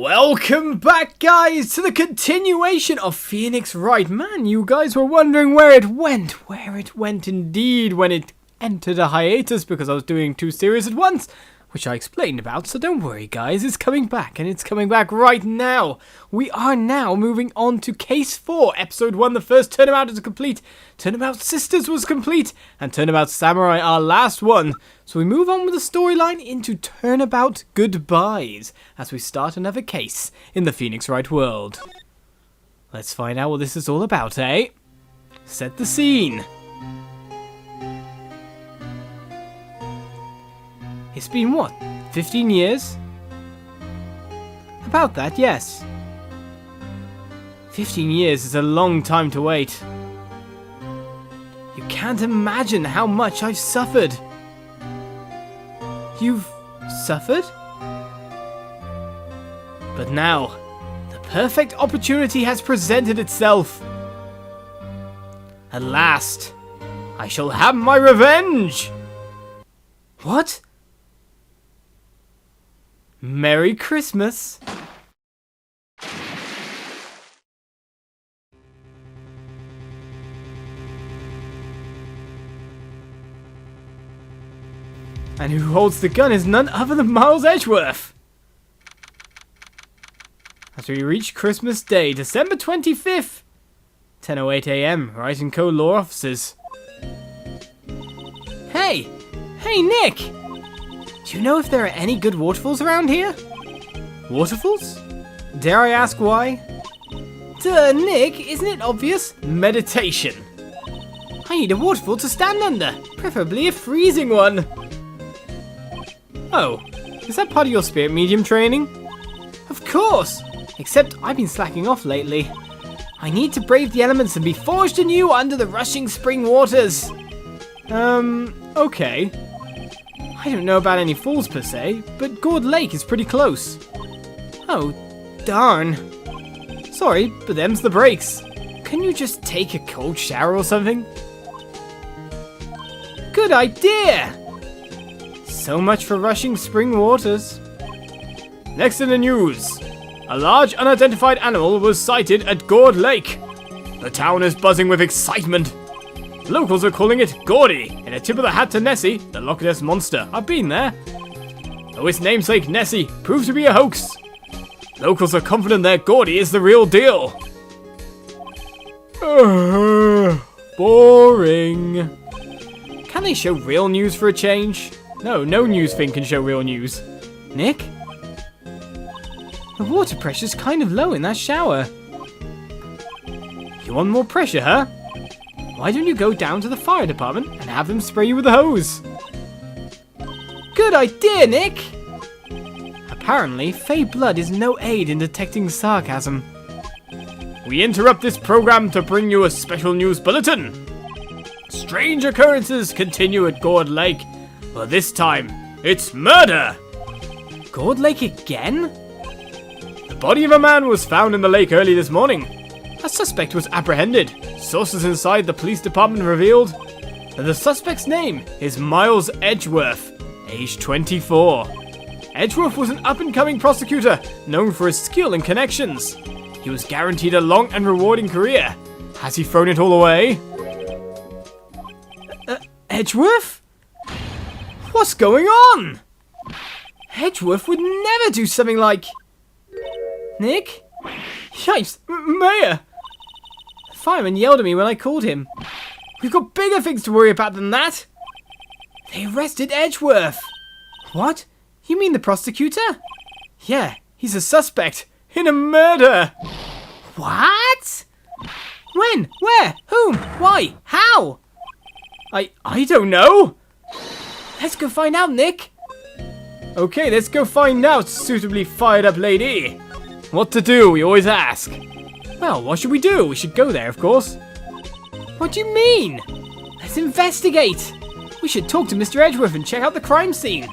Welcome back, guys, to the continuation of Phoenix Wright. Man, you guys were wondering where it went indeed when it entered a hiatus because I was doing 2 series at once, which I explained about, so don't worry, guys, it's coming back, and it's coming back right now. We are now moving on to Case 4, Episode 1, the first Turnabout is complete, Turnabout Sisters was complete, and Turnabout Samurai, our last one. So we move on with the storyline into Turnabout Goodbyes, as we start another case in the Phoenix Wright world. Let's find out what this is all about, eh? Set the scene. It's been, what, 15 years? About that, yes. 15 years is a long time to wait. You can't imagine how much I've suffered. You've suffered? But now, the perfect opportunity has presented itself. At last, I shall have my revenge! What? Merry Christmas! And who holds the gun is none other than Miles Edgeworth! As we reach Christmas Day, December 25th, 10:08 AM, Wright & Co. Law Offices. Hey! Hey, Nick! Do you know if there are any good waterfalls around here? Waterfalls? Dare I ask why? Duh, Nick, isn't it obvious? Meditation. I need a waterfall to stand under, preferably a freezing one. Oh, is that part of your spirit medium training? Of course, except I've been slacking off lately. I need to brave the elements and be forged anew under the rushing spring waters. Okay. I don't know about any falls per se, but Gourd Lake is pretty close. Oh, darn. Sorry, but them's the breaks. Can you just take a cold shower or something? Good idea! So much for rushing spring waters. Next in the news. A large unidentified animal was sighted at Gourd Lake. The town is buzzing with excitement. Locals are calling it Gordy, and a tip of the hat to Nessie, the Loch Ness Monster. I've been there. Though its namesake Nessie proved to be a hoax. Locals are confident that Gordy is the real deal. Boring. Can they show real news for a change? No news thing can show real news. Nick? The water pressure's kind of low in that shower. You want more pressure, huh? Why don't you go down to the fire department and have them spray you with a hose? Good idea, Nick! Apparently, fey blood is no aid in detecting sarcasm. We interrupt this program to bring you a special news bulletin. Strange occurrences continue at Gourd Lake, but this time, it's murder! Gourd Lake again? The body of a man was found in the lake early this morning. A suspect was apprehended. Sources inside the police department revealed that the suspect's name is Miles Edgeworth, age 24. Edgeworth was an up-and-coming prosecutor known for his skill and connections. He was guaranteed a long and rewarding career. Has he thrown it all away? Edgeworth? What's going on? Edgeworth would never do something like... Nick? Yipes, Mayor! The fireman yelled at me when I called him. We've got bigger things to worry about than that. They arrested Edgeworth. What? You mean the prosecutor? Yeah, he's a suspect in a murder. What? When? Where? Whom? Why? How? I don't know. Let's go find out, Nick. Okay, let's go find out, suitably fired up lady. What to do, we always ask. Well, what should we do? We should go there, of course. What do you mean? Let's investigate. We should talk to Mr. Edgeworth and check out the crime scene.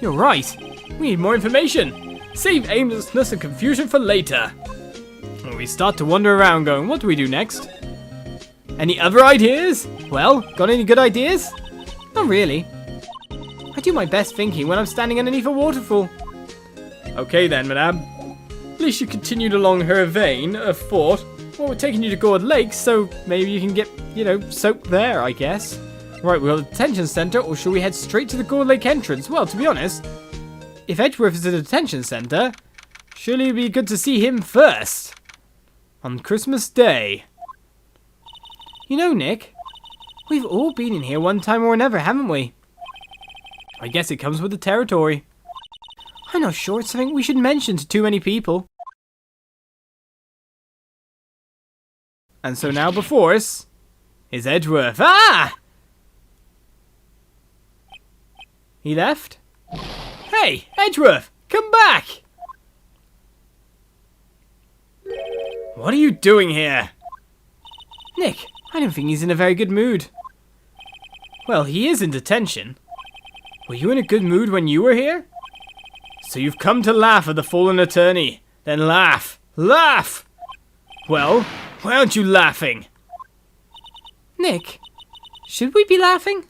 You're right. We need more information. Save aimlessness and confusion for later. When we start to wander around going, what do we do next? Any other ideas? Well, got any good ideas? Not really. I do my best thinking when I'm standing underneath a waterfall. Okay then, madame. least you continued along her vein of thought. Well, we're taking you to Gourd Lake, so maybe you can get, soaked there, I guess. Right, we've got the detention center, or should we head straight to the Gourd Lake entrance? Well, to be honest, if Edgeworth is at a detention center, surely it'd be good to see him first. On Christmas Day. You know, Nick, we've all been in here one time or another, haven't we? I guess it comes with the territory. I'm not sure it's something we should mention to too many people. And so now before us is Edgeworth. Ah! He left? Hey, Edgeworth, come back! What are you doing here? Nick, I don't think he's in a very good mood. Well, he is in detention. Were you in a good mood when you were here? So you've come to laugh at the fallen attorney. Then laugh. Laugh! Well, why aren't you laughing? Nick, should we be laughing?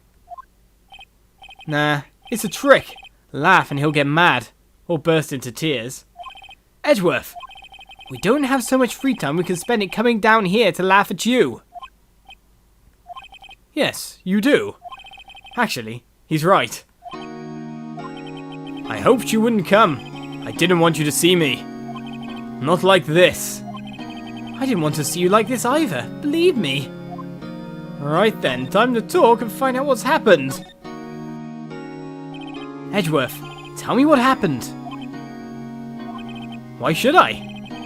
Nah, it's a trick. Laugh and he'll get mad. Or burst into tears. Edgeworth, we don't have so much free time we can spend it coming down here to laugh at you. Yes, you do. Actually, he's right. I hoped you wouldn't come. I didn't want you to see me. Not like this. I didn't want to see you like this either, believe me. Right then, time to talk and find out what's happened. Edgeworth, tell me what happened. Why should I?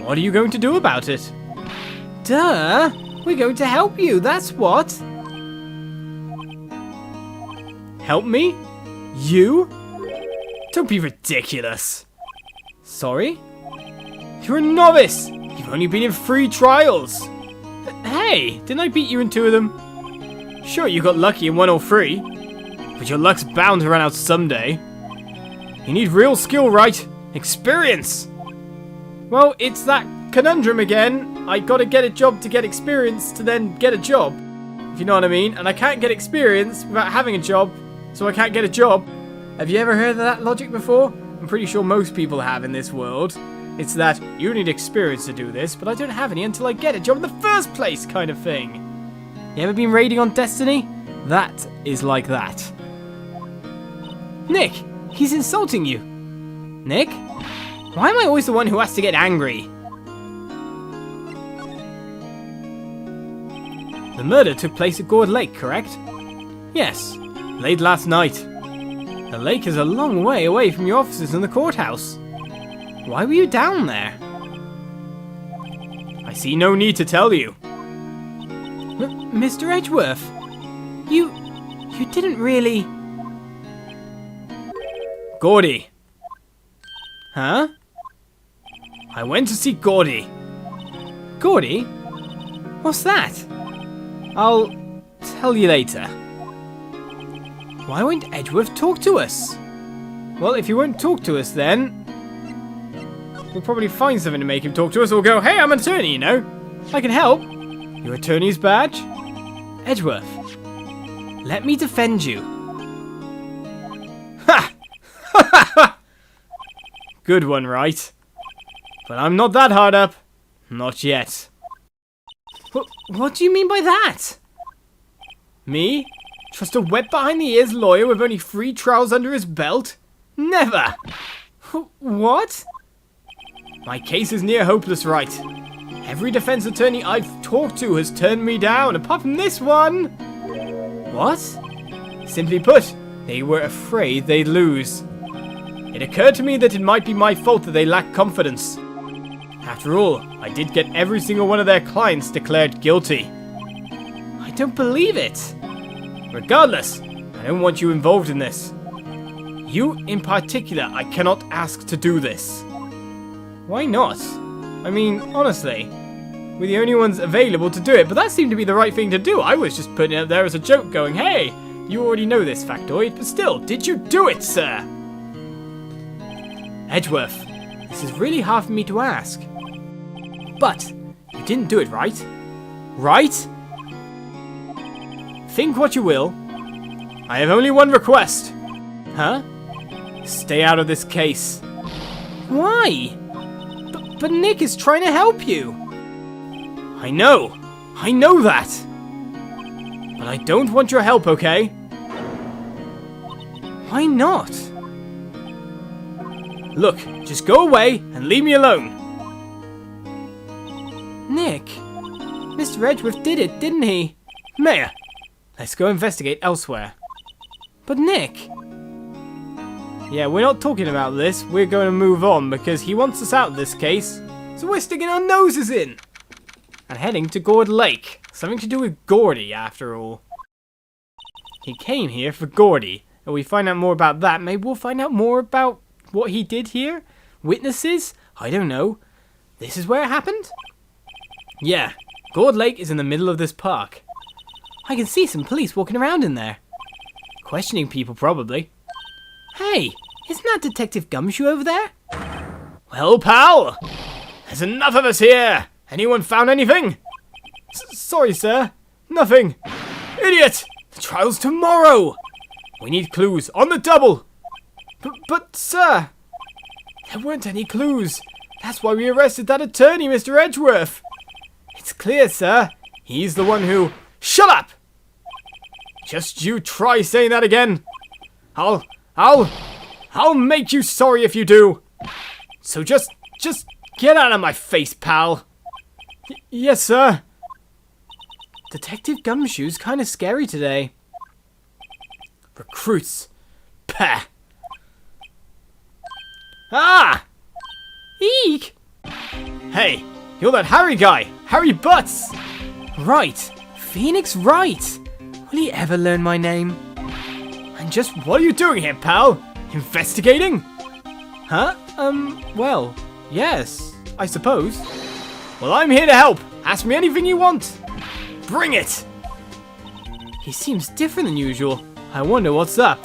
What are you going to do about it? Duh! We're going to help you, that's what! Help me? You? Don't be ridiculous. Sorry? You're a novice! You've only been in 3 trials! Hey, didn't I beat you in 2 of them? Sure, you got lucky in 1 or 3. But your luck's bound to run out someday. You need real skill, right? Experience! Well, it's that conundrum again. I gotta get a job to get experience to then get a job. If you know what I mean. And I can't get experience without having a job, so I can't get a job. Have you ever heard of that logic before? I'm pretty sure most people have in this world. It's that you need experience to do this, but I don't have any until I get a job in the first place kind of thing. You ever been raiding on Destiny? That is like that. Nick, he's insulting you. Nick? Why am I always the one who has to get angry? The murder took place at Gourd Lake, correct? Yes, late last night. The lake is a long way away from your offices in the courthouse. Why were you down there? I see no need to tell you. Mr. Edgeworth, you didn't really... Gordy. Huh? I went to see Gordy. Gordy? What's that? I'll tell you later. Why won't Edgeworth talk to us? Well, if he won't talk to us then... we'll probably find something to make him talk to us or go, hey, I'm an attorney, you know. I can help. Your attorney's badge? Edgeworth, let me defend you. Ha! Good one, Wright. But I'm not that hard up. Not yet. What do you mean by that? Me? Trust a wet behind the ears lawyer with only 3 trials under his belt? Never! What? My case is near hopeless, Wright. Every defense attorney I've talked to has turned me down, apart from this one. What? Simply put, they were afraid they'd lose. It occurred to me that it might be my fault that they lacked confidence. After all, I did get every single one of their clients declared guilty. I don't believe it. Regardless, I don't want you involved in this. You, in particular, I cannot ask to do this. Why not? I mean, honestly, we're the only ones available to do it, but that seemed to be the right thing to do. I was just putting it out there as a joke going, hey, you already know this factoid, but still, did you do it, sir? Edgeworth, this is really hard for me to ask. But, you didn't do it, right? Right? Think what you will. I have only one request. Huh? Stay out of this case. Why? But Nick is trying to help you. I know that. But I don't want your help, okay? Why not? Look, just go away and leave me alone. Nick, Mr. Edgeworth did it, didn't he? Mayor, let's go investigate elsewhere. But Nick... Yeah, we're not talking about this. We're going to move on because he wants us out of this case. So we're sticking our noses in. And heading to Gourd Lake. Something to do with Gordy, after all. He came here for Gordy. And we find out more about that. Maybe we'll find out more about what he did here? Witnesses? I don't know. This is where it happened? Yeah, Gourd Lake is in the middle of this park. I can see some police walking around in there. Questioning people, probably. Hey, isn't that Detective Gumshoe over there? Well, pal, there's enough of us here. Anyone found anything? Sorry, sir. Nothing. Idiot! The trial's tomorrow. We need clues on the double. But, sir, there weren't any clues. That's why we arrested that attorney, Mr. Edgeworth. It's clear, sir. He's the one who... Shut up! Just you try saying that again. I'll make you sorry if you do. So just get out of my face, pal. Yes, sir. Detective Gumshoe's kind of scary today. Recruits. Pah. Ah! Eek! Hey, you're that Harry guy, Harry Butts! Right, Phoenix Wright! Will he ever learn my name? And just what are you doing here, pal? Investigating? Huh? Well, yes, I suppose. Well, I'm here to help. Ask me anything you want. Bring it! He seems different than usual. I wonder what's up.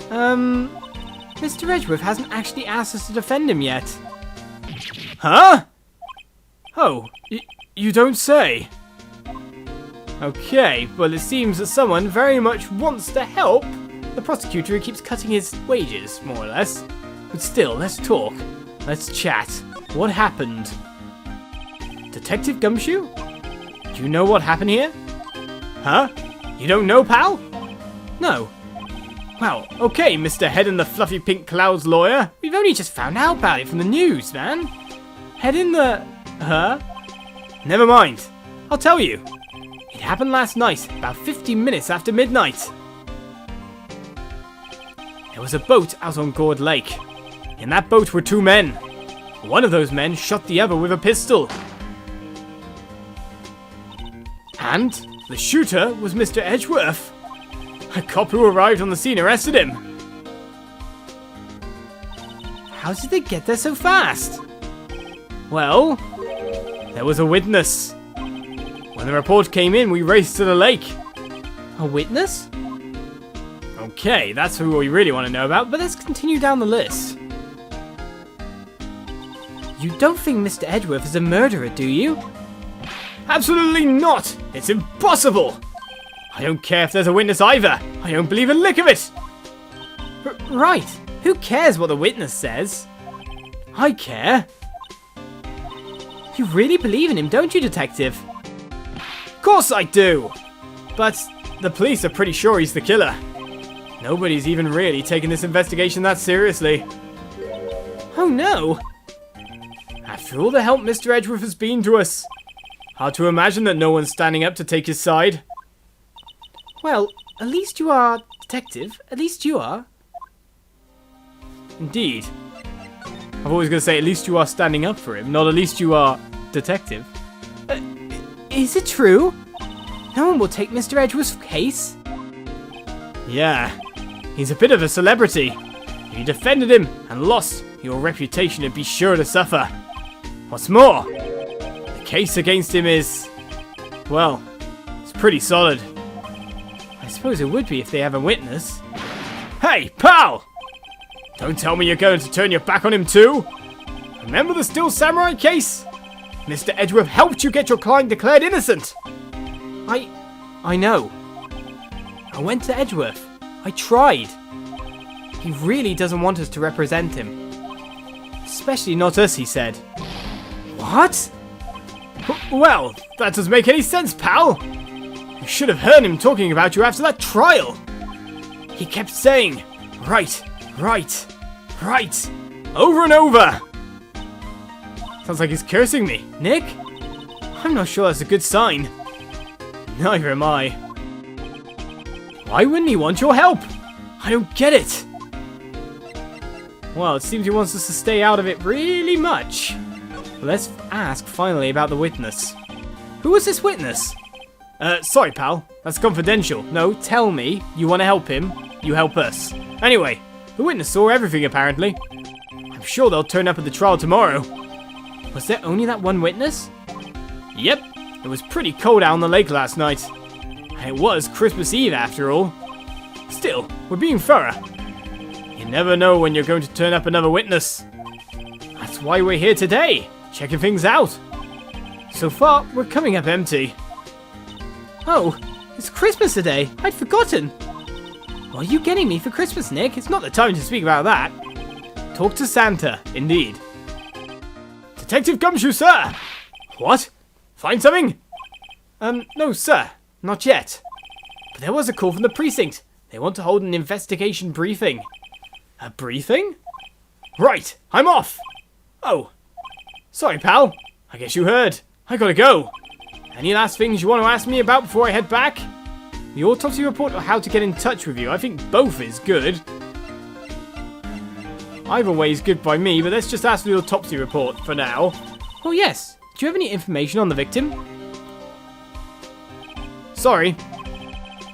Mr. Edgeworth hasn't actually asked us to defend him yet. Huh? Oh, you don't say. Okay, well it seems that someone very much wants to help the prosecutor who keeps cutting his wages, more or less. But still, let's talk. Let's chat. What happened? Detective Gumshoe? Do you know what happened here? Huh? You don't know, pal? No. Well, okay, Mr. Head in the Fluffy Pink Clouds lawyer. We've only just found out about it from the news, man. Head in the... Huh? Never mind. I'll tell you. It happened last night, about 15 minutes after midnight. There was a boat out on Gourd Lake. In that boat were two men. One of those men shot the other with a pistol. And the shooter was Mr. Edgeworth. A cop who arrived on the scene arrested him. How did they get there so fast? Well, there was a witness. When the report came in, we raced to the lake. A witness? Okay, that's who we really want to know about, but let's continue down the list. You don't think Mr. Edgeworth is a murderer, do you? Absolutely not! It's impossible! I don't care if there's a witness either. I don't believe a lick of it. Right. Who cares what the witness says? I care. You really believe in him, don't you, Detective? Of course I do. But the police are pretty sure he's the killer. Nobody's even really taken this investigation that seriously. Oh no. After all the help Mr. Edgeworth has been to us. Hard to imagine that no one's standing up to take his side. Well, at least you are, Detective. At least you are. Indeed. I'm always going to say at least you are standing up for him, not at least you are, Detective. Is it true? No one will take Mr. Edgeworth's case? Yeah. He's a bit of a celebrity. If you defended him and lost, your reputation would be sure to suffer. What's more, the case against him is, well, it's pretty solid. I suppose it would be if they have a witness. Hey, pal! Don't tell me you're going to turn your back on him too? Remember the Still Samurai case? Mr. Edgeworth helped you get your client declared innocent. I know. I went to Edgeworth. I tried. He really doesn't want us to represent him. Especially not us, he said. What? Well, that doesn't make any sense, pal. You should have heard him talking about you after that trial. He kept saying, right, right, right, over and over. Sounds like he's cursing me. Nick? I'm not sure that's a good sign. Neither am I. Why wouldn't he want your help? I don't get it. Well, it seems he wants us to stay out of it really much. Let's ask finally about the witness. Who was this witness? Sorry, pal. That's confidential. No, tell me. You want to help him, you help us. Anyway, the witness saw everything, apparently. I'm sure they'll turn up at the trial tomorrow. Was there only that one witness? Yep. It was pretty cold out on the lake last night. And it was Christmas Eve, after all. Still, we're being thorough. You never know when you're going to turn up another witness. That's why we're here today, checking things out. So far, we're coming up empty. Oh, it's Christmas today. I'd forgotten. What are you getting me for Christmas, Nick? It's not the time to speak about that. Talk to Santa, indeed. Detective Gumshoe, sir! What? Find something? No, sir. Not yet. But there was a call from the precinct. They want to hold an investigation briefing. A briefing? Right, I'm off! Oh. Sorry, pal. I guess you heard. I gotta go. Any last things you want to ask me about before I head back? The autopsy report or how to get in touch with you? I think both is good. Either way is good by me, but let's just ask for the autopsy report for now. Oh yes. Do you have any information on the victim? Sorry.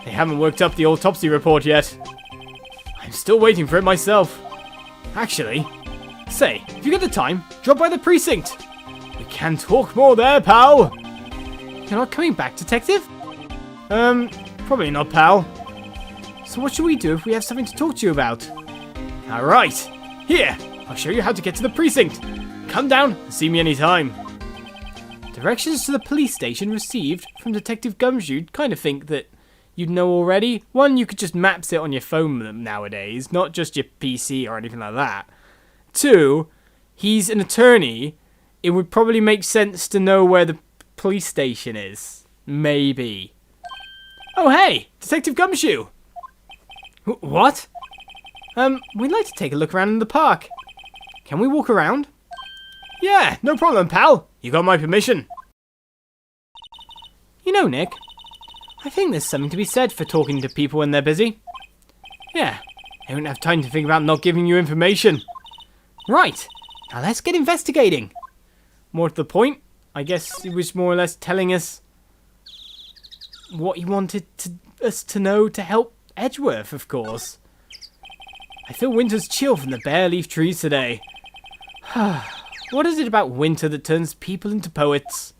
They haven't worked up the autopsy report yet. I'm still waiting for it myself. Actually, say, if you get the time, drop by the precinct. We can talk more there, pal. You're not coming back, detective? Probably not, pal. So what should we do if we have something to talk to you about? Alright, here, I'll show you how to get to the precinct. Come down and see me anytime. Directions to the police station received from Detective Gumshoe. Kind of think that you'd know already. One, you could just maps it on your phone nowadays, not just your PC or anything like that. Two, he's an attorney. It would probably make sense to know where the police station is. Maybe. Oh, hey! Detective Gumshoe! What? We'd like to take a look around in the park. Can we walk around? Yeah, no problem, pal. You got my permission. You know, Nick, I think there's something to be said for talking to people when they're busy. Yeah, they don't have time to think about not giving you information. Right, now let's get investigating. More to the point, I guess he was more or less telling us what he wanted us to know to help Edgeworth, of course. I feel winter's chill from the bare leaf trees today. What is it about winter that turns people into poets?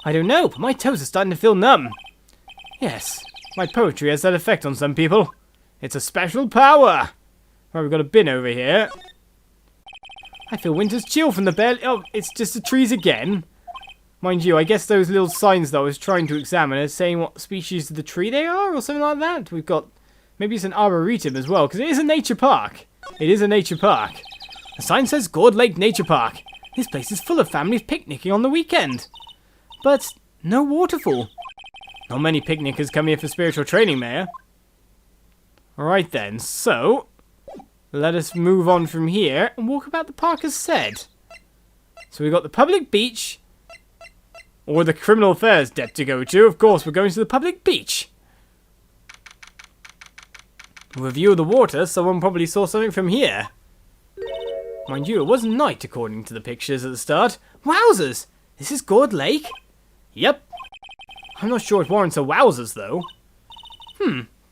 I don't know, but my toes are starting to feel numb. Yes, my poetry has that effect on some people. It's a special power. Right, we've got a bin over here. I feel winter's chill from the bare... Oh, it's just the trees again. Mind you, I guess those little signs that I was trying to examine are saying what species of the tree they are, or something like that. We've got... Maybe it's an arboretum as well, because it is a nature park. It is a nature park. The sign says Gourd Lake Nature Park. This place is full of families picnicking on the weekend. But no waterfall. Not many picnickers come here for spiritual training, Mayor. Alright then, so... let us move on from here and walk about the park as said. So we've got the public beach. Or the criminal affairs debt to go to. Of course, we're going to the public beach. With a view of the water, someone probably saw something from here. Mind you, it was night according to the pictures at the start. Wowzers! This is Gourd Lake? Yep. I'm not sure it warrants a wowzers though.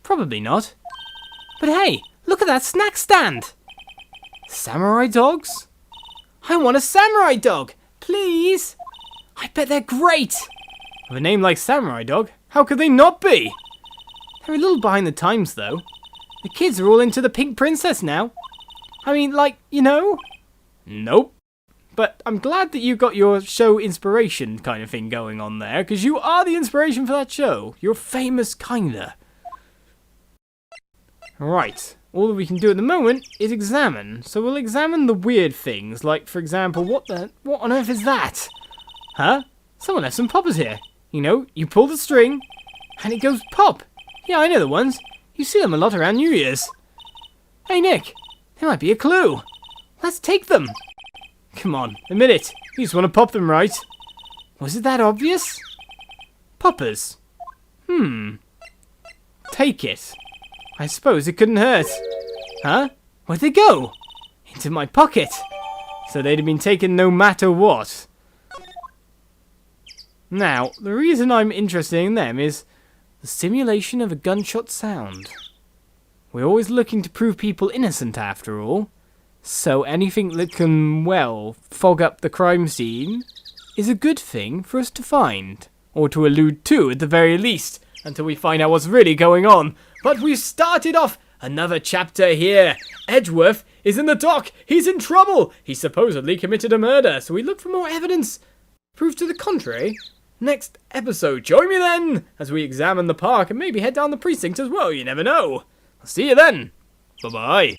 Probably not. But hey, look at that snack stand! Samurai dogs? I want a samurai dog! Please! I bet they're great! With a name like Samurai Dog, how could they not be? They're a little behind the times though. The kids are all into the Pink Princess now. I mean, like, you know? Nope. But I'm glad that you got your show inspiration kind of thing going on there, because you are the inspiration for that show. You're famous kinda. Right. All that we can do at the moment is examine. So we'll examine the weird things, like, for example, what on earth is that? Huh? Someone left some poppers here. You know, you pull the string, and it goes pop. Yeah, I know the ones. You see them a lot around New Year's. Hey, Nick. There might be a clue. Let's take them. Come on, admit it. You just want to pop them, right? Was it that obvious? Poppers. Take it. I suppose it couldn't hurt. Huh? Where'd they go? Into my pocket. So they'd have been taken no matter what. Now, the reason I'm interested in them is the simulation of a gunshot sound. We're always looking to prove people innocent after all. So anything that can, well, fog up the crime scene is a good thing for us to find. Or to allude to at the very least, until we find out what's really going on. But we've started off another chapter here. Edgeworth is in the dock. He's in trouble. He supposedly committed a murder. So we look for more evidence. Proof to the contrary. Next episode. Join me then as we examine the park and maybe head down the precinct as well. You never know. I'll see you then. Bye-bye.